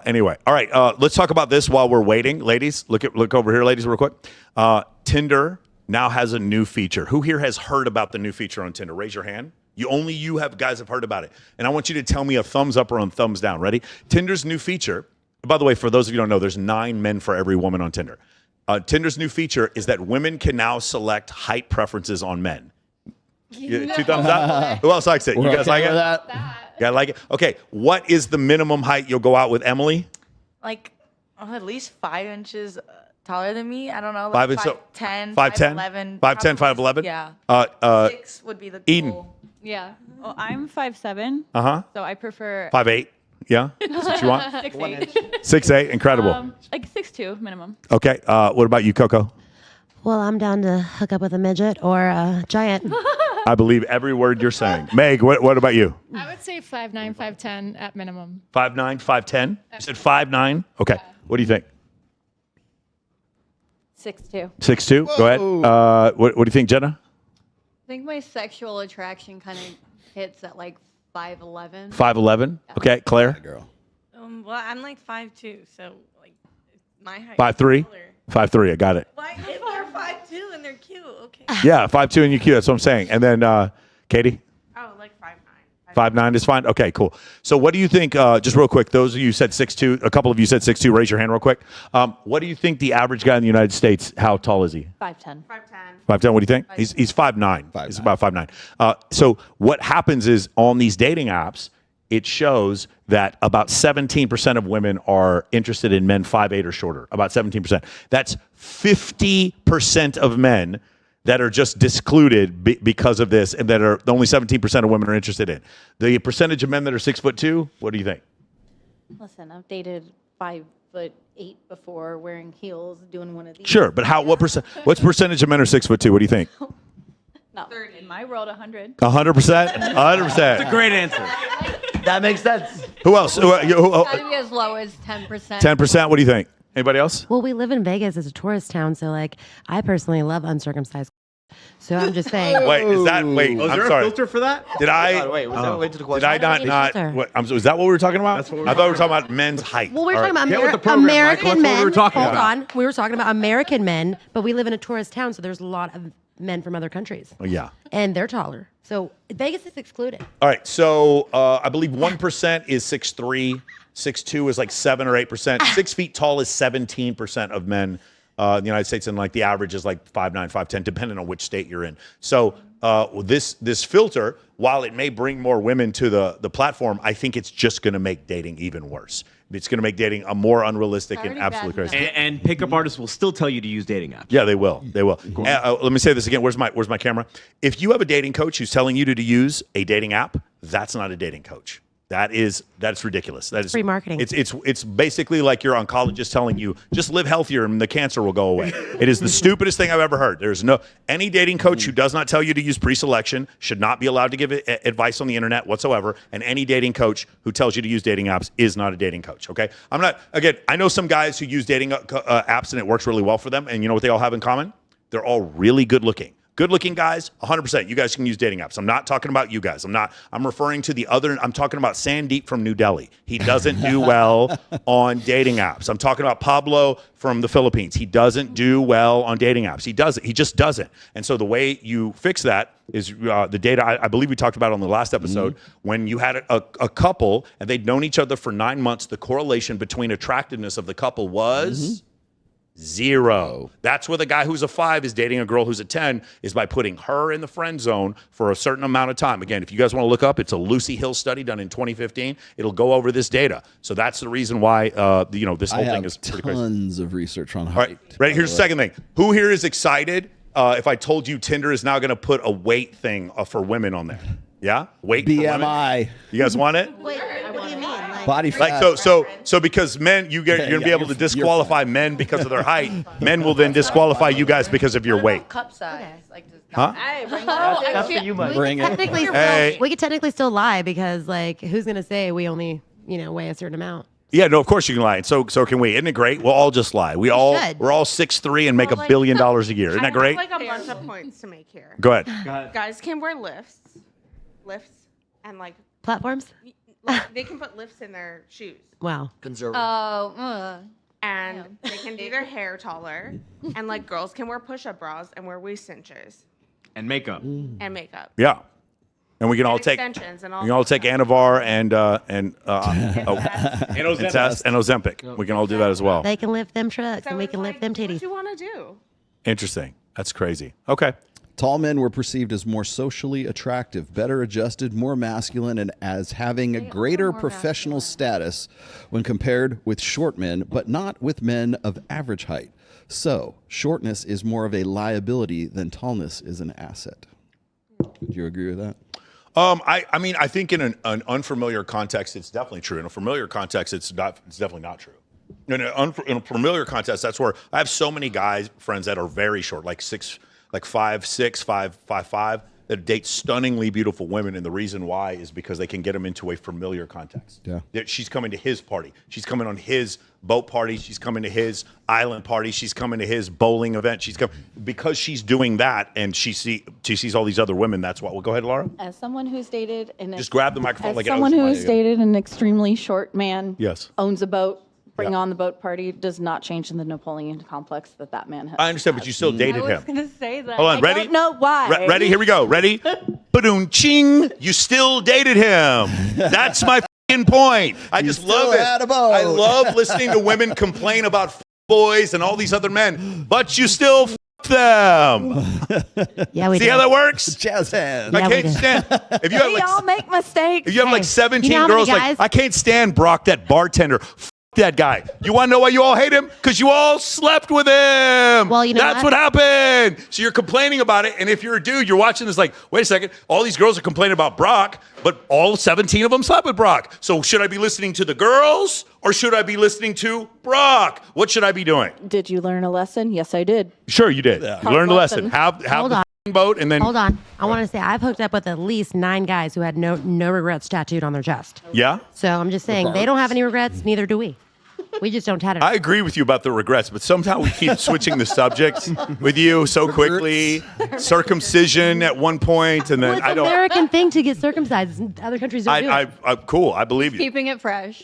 Anyway, all right. Let's talk about this while we're waiting, ladies. Look over here, ladies, real quick. Tinder now has a new feature. Who here has heard about the new feature on Tinder? Raise your hand. You guys have heard about it. And I want you to tell me a thumbs up or a thumbs down. Ready? Tinder's new feature. By the way, for those of you who don't know, there's 9 men for every woman on Tinder. Tinder's new feature is that women can now select height preferences on men. 2 thumbs up. Who else likes it? You guys like it? You guys like it? Okay. What is the minimum height you'll go out with, Emily? Like at least 5 inches taller than me. I don't know. Like 5'10", 5'10", 5'11". 5'10", 5'11". Yeah. 6 would be the goal. Eden. Yeah. Well, I'm 5'7". So I prefer 5'8". Yeah. That's what you want? 6'8". 6'8". Incredible. Like 6'2" minimum. Okay. What about you, Coco? Well, I'm down to hook up with a midget or a giant. I believe every word you're saying. Meg, what about you? I would say 5'9", 5'10" at minimum. 5'9", 5'10"? You said 5'9"? Okay. Yeah. What do you think? 6'2". 6'2"? Go ahead. What do you think, Jenna? I think my sexual attraction kind of hits at like 5'11". 5'11"? Yeah. Okay. Claire? Girl. Well, I'm like 5'2", so like my height. 5'3"? 5'3", I got it. Why? If they're 5'2" and they're cute, okay. Yeah, 5'2" and you're cute. That's what I'm saying. And then, Katie? Oh, like 5'9". 5'9" is fine? Okay, cool. So what do you think, just real quick, those of you who said 6'2", a couple of you said 6'2", raise your hand real quick. What do you think the average guy in the United States, how tall is he? 5'10". 5'10", what do you think? He's 5'9". He's about 5'9". So what happens is on these dating apps, it shows that about 17% of women are interested in men 5'8" or shorter, about 17%. That's 50% of men that are just discluded because of this, and that are only 17% of women are interested in. The percentage of men that are 6'2", what do you think? Listen, I've dated 5'8" before, wearing heels, doing one of these. Sure, but what's percentage of men are 6'2"? What do you think? No. 30. In my world, 100. 100%? 100%. That's a great answer. That makes sense. Who else? Gotta be as low as 10%. 10%? What do you think? Anybody else? Well, we live in Vegas. It's a tourist town, so like I personally love uncircumcised. So I'm just saying. Wait, is there a filter for that? Did I? God, wait, was that wait to the question? Did I not? Is that what we were talking about? That's what we were I thought we were talking about men's height. Well, we were talking about Get with the program, American Michael. That's what men. we were talking Hold about. on. We were talking about American men, but we live in a tourist town, so there's a lot of men from other countries. Oh, yeah. And they're taller. So Vegas is excluded. All right. So I believe 1% is 6'3". 6'2" is like 7 or 8%. 6 feet tall is 17% of men in the United States, and like the average is like 5'9", 5'10", depending on which state you're in. So this filter, while it may bring more women to the platform, I think it's just going to make dating even worse. It's going to make dating a more unrealistic and absolutely crazy. And pickup artists will still tell you to use dating apps. Yeah, they will. They will. Let me say this again. Where's my camera? If you have a dating coach who's telling you to use a dating app, that's not a dating coach. That's ridiculous. That is free marketing. It's basically like your oncologist telling you just live healthier and the cancer will go away. It is the stupidest thing I've ever heard. There's any dating coach who does not tell you to use pre-selection should not be allowed to give advice on the internet whatsoever. And any dating coach who tells you to use dating apps is not a dating coach. Okay, I know some guys who use dating apps and it works really well for them. And you know what they all have in common? They're all really good looking. Good-looking guys, 100%. You guys can use dating apps. I'm not talking about you guys. I'm referring to the other. I'm talking about Sandeep from New Delhi. He doesn't do well on dating apps. I'm talking about Pablo from the Philippines. He doesn't do well on dating apps. He just doesn't. And so the way you fix that is the data. I believe we talked about on the last episode. When you had a couple and they'd known each other for 9 months, the correlation between attractiveness of the couple was 0. That's where the guy who's a 5 is dating a girl who's a 10, is by putting her in the friend zone for a certain amount of time. Again, if you guys want to look up, it's a Lucy Hill study done in 2015. It'll go over this data. So that's the reason why this whole thing is pretty crazy. Tons of research on height. All right, ready? Here's the second thing. Who here is excited if I told you Tinder is now going to put a weight thing for women on there? Yeah, weight. BMI. You guys want it? Wait, what do you mean? Body fat. So because men, you're gonna be able to disqualify men because of their height. Men will then disqualify you guys because of your weight. Cup size. Okay. Like just Huh? Hey, bring That's for you, Mike. Bring it. We could technically still lie because like who's gonna say we only weigh a certain amount? Yeah, no, of course you can lie. And so can we. Isn't it great? We'll all just lie. We're all 6'3" and make $1 billion a year. Isn't that great? I have like a bunch of points to make here. Go ahead. Guys can wear lifts, and like Platforms? Like, they can put lifts in their shoes. Wow. Conservative. And they can do their hair taller. And like girls can wear push-up bras and wear waist cinches And makeup. and makeup. Yeah. And we can all take extensions and all we can all take Anavar and And Ozempic. We can all do that as well. They can lift them trucks So and we it's can lift them What do titties. you want to do? Interesting. That's crazy. Okay. Tall men were perceived as more socially attractive, better adjusted, more masculine, and as having a greater professional status when compared with short men, but not with men of average height. So, shortness is more of a liability than tallness is an asset. Would you agree with that? I mean, I think in an unfamiliar context, it's definitely true. In a familiar context, it's definitely not true. In a familiar context, that's where I have so many guys, friends that are very short, like 5'6", 5'5", that date stunningly beautiful women, and the reason why is because they can get them into a familiar context. Yeah. She's coming to his party. She's coming on his boat party. She's coming to his island party. She's coming to his bowling event. Because she's doing that, and she sees all these other women. That's why. Well, go ahead, Laura. As someone who's dated Just grab the microphone as like someone it who's dated an extremely short man, Yes. owns a boat, bring Yeah. on the boat party does not change in the Napoleon complex that man has. I understand, but you still dated I was him. gonna say that. Hold on, ready? I don't know why. Ready? Here we go. Ready? Ba-doom, ching. You still dated him. That's my f***ing point. I just love it. had a boat. I love listening to women complain about boys and all these other men, but you still f*** them. Yeah, we See did. how that works? Jazz hands. Yeah, I we can't did. stand. If you have We like, all make mistakes. if you have like Hey, 17 you know how many girls, like guys- I can't stand Brock, that bartender. F- that guy. You want to know why you all hate him? Because you all slept with him. Well, you know that's what? what happened. So you're complaining about it, and if you're a dude, you're watching this like, wait a second, all these girls are complaining about Brock, but all 17 of them slept with Brock. So should I be listening to the girls or should I be listening to Brock? What should I be doing? Did you learn a lesson? Yes, I did. Sure, you did. You learned a lesson. Hard Have Hold the on. f***ing boat, and then Hold on. I want to say I've hooked up with at least 9 guys who had no regrets tattooed on their chest. yeah. So I'm just saying they don't have any regrets, neither do we. We just don't tattoo. I agree with you about the regrets, but somehow we keep switching the subject with you so quickly. Circumcision at one point, and then Well, it's I an don't. American thing to get circumcised. Other countries don't do it. Cool. I believe you. Keeping it fresh.